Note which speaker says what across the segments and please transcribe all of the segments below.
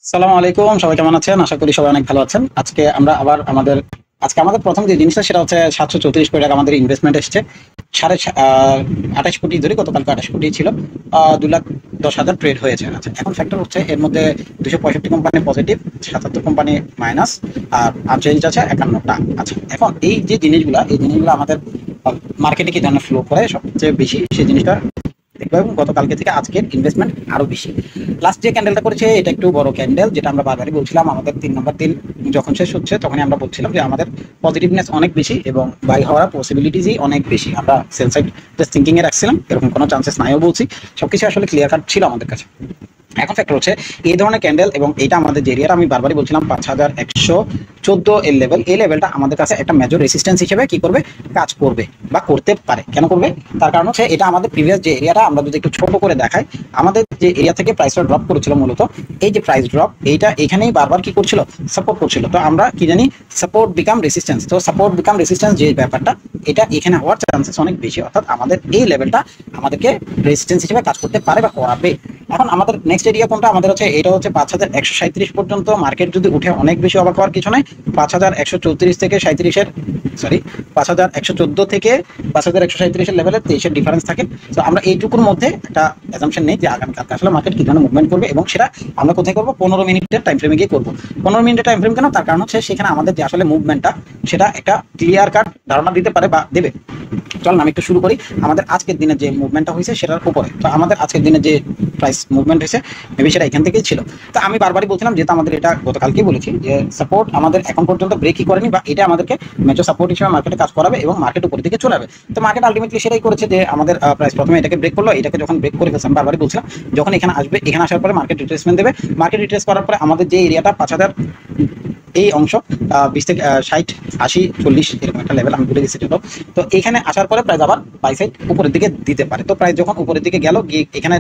Speaker 1: সালামু আলাইকুম, সবাই কেমন আছেন? আশা করি সবাই অনেক ভালো আছেন। আজকে আমাদের প্রথম যে জিনিসটা সেটা হচ্ছে 734 কোটি টাকা আমাদের ইনভেস্টমেন্ট এসছে। 28 কোটি ধরে গতকালকে 28 কোটি ছিল। 2,10,000 ট্রেড হয়েছে। আচ্ছা, এখন ফ্যাক্টর হচ্ছে এর মধ্যে 265 কোম্পানি পজিটিভ, 77 কোম্পানি মাইনাস, আর আনচেঞ্জ আছে 51টা। আচ্ছা, এখন এই জিনিসগুলো আমাদের মার্কেটে কি ধরনের ফ্লো করে সবচেয়ে বেশি সেই জিনিসটা দেখবো, এবং গতকালকে থেকে আজকের ইনভেস্টমেন্ট আরো বেশি। লাস্ট যে ক্যান্ডেলটা করেছে এটা একটু বড় ক্যান্ডেল, যেটা আমরা বারবারই বলছিলাম। আমাদের 3 নম্বর দিন যখন শেষ হচ্ছে তখনই আমরা বলছিলাম যে আমাদের পজিটিভনেস অনেক বেশি এবং বাই হওয়ার পসিবিলিটিসই অনেক বেশি। আমরা সেল সাইড জাস্ট থিঙ্কিং এ রাখছিলাম, এরকম কোনো চান্সেস নাইও বলছি। সবকিছু আসলে ক্লিয়ার কাট ছিল আমাদের কাছে। এখন ফ্যাক্টর হচ্ছে এই ধরনের ক্যান্ডেল এবং এটা আমাদের যে এরিয়াটা আমি বারবারই বলছিলাম 5,114 এর লেভেল, এই লেভেলটা আমাদের কাছে একটা মেজর রেসিস্ট্যান্স হিসেবে কি করবে, কাজ করবে বা করতে পারে। কেন করবে? তার কারণ হচ্ছে এটা আমাদের প্রিভিয়াস যে এরিয়াটা, আমরা যদি একটু ছোট করে দেখাই, আমাদের যে এরিয়া থেকে প্রাইসটা ড্রপ করেছিল, মূলত এই যে প্রাইস ড্রপ, এইটা এখানেই বারবার কি করছিল, সাপোর্ট করছিল। তো আমরা কি জানি, সাপোর্ট বিকাম রেসিস্ট্যান্স। তো সাপোর্ট বিকাম রেসিস্ট্যান্স যে ব্যাপারটা, এটা এখানে হওয়ার চান্সেস অনেক বেশি। অর্থাৎ আমাদের এই লেভেলটা আমাদেরকে রেসিস্ট্যান্স হিসেবে কাজ করতে পারে বা করাবে। এখন আমাদের নেক্সট এরিয়া কোনটা? আমাদের হচ্ছে এটা হচ্ছে 5,137 পর্যন্ত। মার্কেট যদি উঠে অনেক বেশি অবাক হওয়ার কিছু নাই। 5,134 থেকে 37-এর, সরি, 5,114 থেকে 5,137-এর লেভেলে 23-এর ডিফারেন্স থাকে। তো আমরা এইটুকুর মধ্যে একটা অ্যাজাম্পশন নেই যে আগামীকালকে আসলে মার্কেট কি ধরনের মুভমেন্ট করবে, এবং সেটা আমরা কোথায় করবো, 15 মিনিটের টাইম ফ্রেমে গিয়ে করবো। 15 মিনিটের টাইম ফ্রেম কেন? তার কারণ হচ্ছে সেখানে আমাদের যে আসলে মুভমেন্টটা, সেটা একটা ক্লিয়ার কাট ধারণা দিতে পারে বা দেবে। চল আমি একটু শুরু করি আমাদের আজকের দিনে যে মুভমেন্টটা হয়েছে সেটার উপরে। তো আমাদের আজকের দিনে যে প্রাইস মুভমেন্ট হয়েছে, মেবি সেটা এখান থেকেই ছিল। তো আমি বারবারই বলছিলাম, যেহেতু আমাদের এটা গতকালকেই বলেছি যে সাপোর্ট আমাদের এখন পর্যন্ত ব্রেকই করেনি, বা এটা আমাদেরকে মেজর সাপোর্ট হিসেবে মার্কেটে কাজ করাবে এবং মার্কেট উপরের দিকে চলে যাবে। তো মার্কেট আলটিমেটলি সেটাই করেছে যে আমাদের প্রাইস প্রথমে এটাকে ব্রেক করলো। এটাকে যখন ব্রেক করে ফেলছে, আমি বারবারই বলছিলাম যখন এখানে আসবে, এখানে আসার পরে মার্কেট রিট্রেসমেন্ট দেবে। মার্কেট রিট্রেস করার পরে আমাদের যে এরিয়াটা 5,000, এই অংশ 20 থেকে 60, 80, 40 এরকম একটা লেভেল, আমি ভুলে গেছি ছিল। তো এখানে আসার পরে প্রাইস আবার বাই সাইড উপরের দিকে দিতে পারে। তো প্রাইস যখন উপরের দিকে গেল, গিয়ে এখানে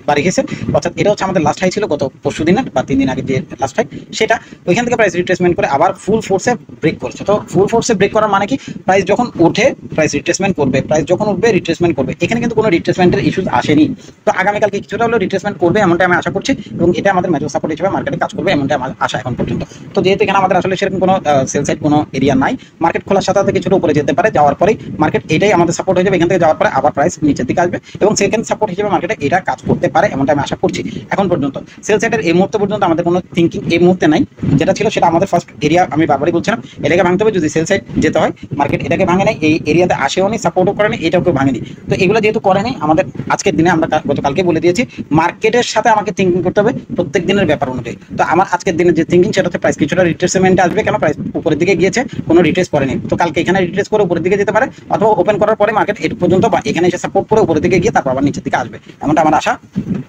Speaker 1: বাড়ি গেছে, অর্থাৎ এটা হচ্ছে আমাদের লাস্ট হাই ছিল গত পরশু দিনের বা 3 দিন আগে যে লাস্ট হাই, সেটা ওইখান থেকে প্রাইস রিট্রেসমেন্ট করে আবার ফুল ফোর্সে ব্রেক করছে। তো ফুল ফোর্সে ব্রেক করার মানে কি, প্রাইস যখন ওঠে প্রাইস রিট্রেসমেন্ট করবে, প্রাইস যখন উঠবে রিট্রেসমেন্ট করবে। এখানে কিন্তু কোনো রিট্রেসমেন্টের ইস্যুস আসেনি। তো আগামীকালকে কিছুটা হলেও রিট্রেসমেন্ট করবে এমনটা আমি আশা করছি, এবং এটা আমাদের মেজর সাপোর্ট হিসেবে মার্কেটে কাজ করবে এমনটা আমার আশা এখন পর্যন্ত। তো যেহেতু এখানে আমাদের আসলে সেরকম কোনো সেল সাইড কোনো এরিয়া নাই, মার্কেট খোলার সাথে সাথে কিছুটা উপরে যেতে পারে, যাওয়ার পরেই মার্কেট এটাই আমাদের সাপোর্ট হয়ে যাবে। এখান থেকে যাওয়ার পরে আবার প্রাইস নিচের দিকে আসবে, এবং সেকেন্ড সাপোর্ট হিসেবে মার্কেটে এটা কাজ করতে পারে এমনটা আমি আশা করছি। এখন পর্যন্ত সেল সাইডের এই মুহূর্তে পর্যন্ত আমাদের কোনো থিঙ্কিং এই মুহূর্তে নাই। যেটা ছিল সেটা আমাদের ফার্স্ট এরিয়া, আমি বারবারই বলছিলাম এটাকে ভাঙতে হবে। যদি সেল সাইড যেতে হয়, মার্কেট এটাকে ভাঙে নেই, এই এরিয়াতে আসেও নি, সাপোর্টও করেনি, এটাকে ভাঙেনি। তো এগুলো যেহেতু করেনি, আমাদের আজকের দিনে আমরা গতকালকে বলে দিয়েছি মার্কেটের সাথে আমাকে থিঙ্কিং করতে হবে প্রত্যেক দিনের ব্যাপার অনুযায়ী। তো আমার আজকের দিনের যে থিঙ্কিং সেটা হচ্ছে প্রাইস কিছুটা রিট্রেসমেন্টে আসবে। কেন? প্রাইস উপরের দিকে গিয়েছে, কোনো রিট্রেস করেনি। তো কালকে এখানে রিট্রেস করে উপরের দিকে যেতে পারে, অথবা ওপেন করার পরে মার্কেট এর পর্যন্ত বা এখানে এসে সাপোর্ট করে উপরের দিকে গিয়ে তারপর আবার নিচের দিকে আসবে, এমনটা আমার আশা।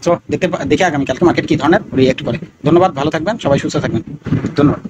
Speaker 1: তো দেখে আগামীকালকে মার্কেট কি ধরনের রিয়েক্ট করে। ধন্যবাদ, ভালো থাকবেন সবাই, সুস্থ থাকবেন। ধন্যবাদ।